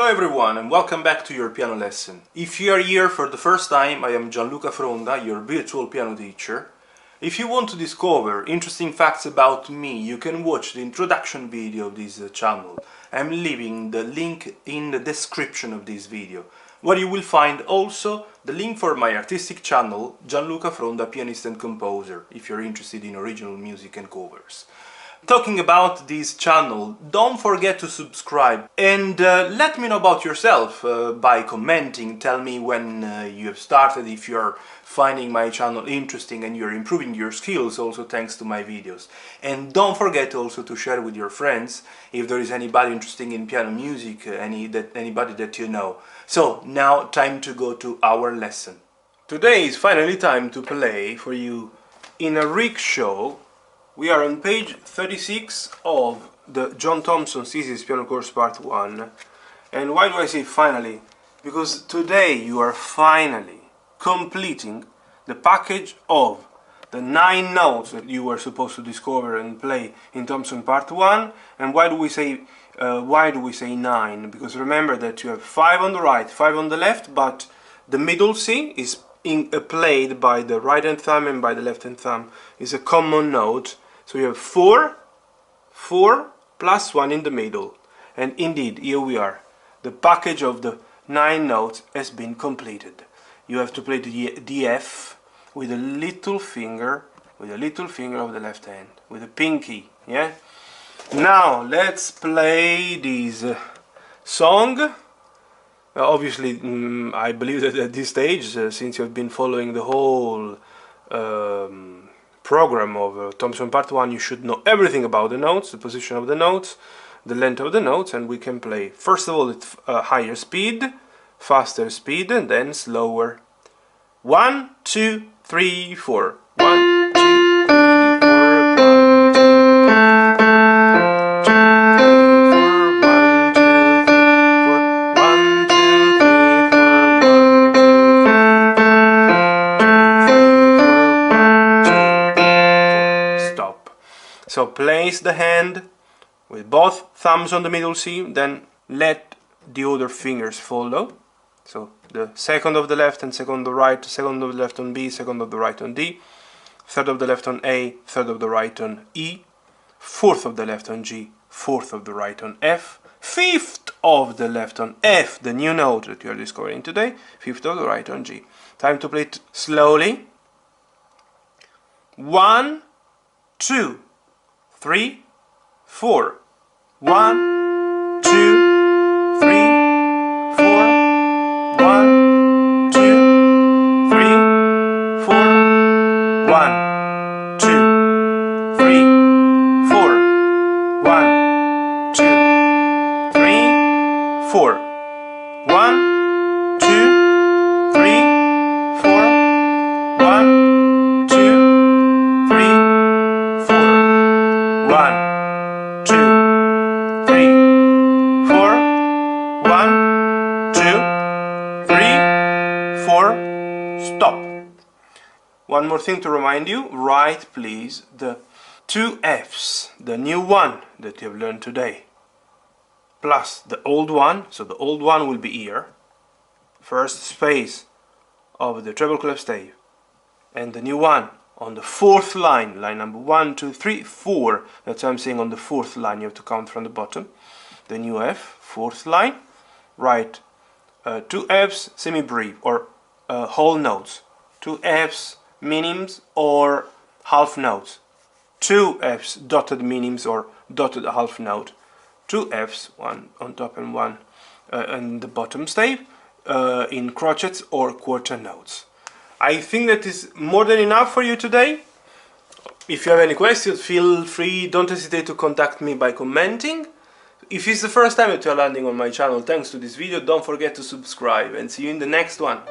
Hello everyone and welcome back to your piano lesson. If you are here for the first time, I am Gianluca Fronda, your virtual piano teacher. If you want to discover interesting facts about me, you can watch the introduction video of this channel. I'm leaving the link in the description of this video, where you will find also the link for my artistic channel, Gianluca Fronda, pianist and composer, if you're interested in original music and covers. Talking about this channel, don't forget to subscribe and let me know about yourself by commenting. Tell me when you have started, if you're finding my channel interesting and you're improving your skills also thanks to my videos. And don't forget also to share with your friends if there is anybody interested in piano music, anybody that you know. So now time to go to our lesson. Today is finally time to play for you in a Rickshaw. We are on page 36 of the John Thompson Thesis Piano Course Part 1. And why do I say finally? Because today you are finally completing the package of the 9 notes that you were supposed to discover and play in Thompson Part 1. And why do we say 9? Because remember that you have 5 on the right, 5 on the left, but the middle C is played by the right hand thumb and by the left hand thumb. Is a common note. So you have 4 plus 1 in the middle. And indeed, here we are. The package of the 9 notes has been completed. You have to play the F with a little finger of the left hand, with a pinky, yeah? Now, let's play this song. Obviously, I believe that at this stage, since you have been following the whole program of Thompson Part 1, you should know everything about the notes, the position of the notes, the length of the notes, and we can play first of all at higher speed, faster speed, and then slower. 1, 2, 3, 4. 1, 2, 3, 4. Stop. So place the hand with both thumbs on the middle C, then let the other fingers follow. So the second of the left and second of the right, second of the left on B, second of the right on D, third of the left on A, third of the right on E, fourth of the left on G, fourth of the right on F, fifth of the left on F, the new note that you are discovering today, fifth of the right on G. Time to play it slowly. 1, 2, 3, 4. 1, 2, 3, 4. 1, 2, 3, 4. 1, 2, 3, 4. 1, 2, 3, 4. 1, 2, 3, 4. 1, 2, 3, 4. 1, 2, 3, 4. 1, 2, 3, 4. Stop. One more thing to remind you, write please the 2 Fs, the new one that you have learned today, plus the old one. So the old one will be here, first space of the treble clef stave, and the new one on the 4th line, line number 1, 2, 3, 4. That's why I'm saying on the 4th line, you have to count from the bottom. The new F, 4th line, write 2 Fs semi-brief or whole notes, 2 Fs minims or half notes, 2 Fs dotted minims or dotted half note, 2 Fs, one on top and one on the bottom stave, in crotchets or quarter notes. I think that is more than enough for you today. If you have any questions, feel free, don't hesitate to contact me by commenting. If it's the first time that you are landing on my channel thanks to this video, don't forget to subscribe and see you in the next one.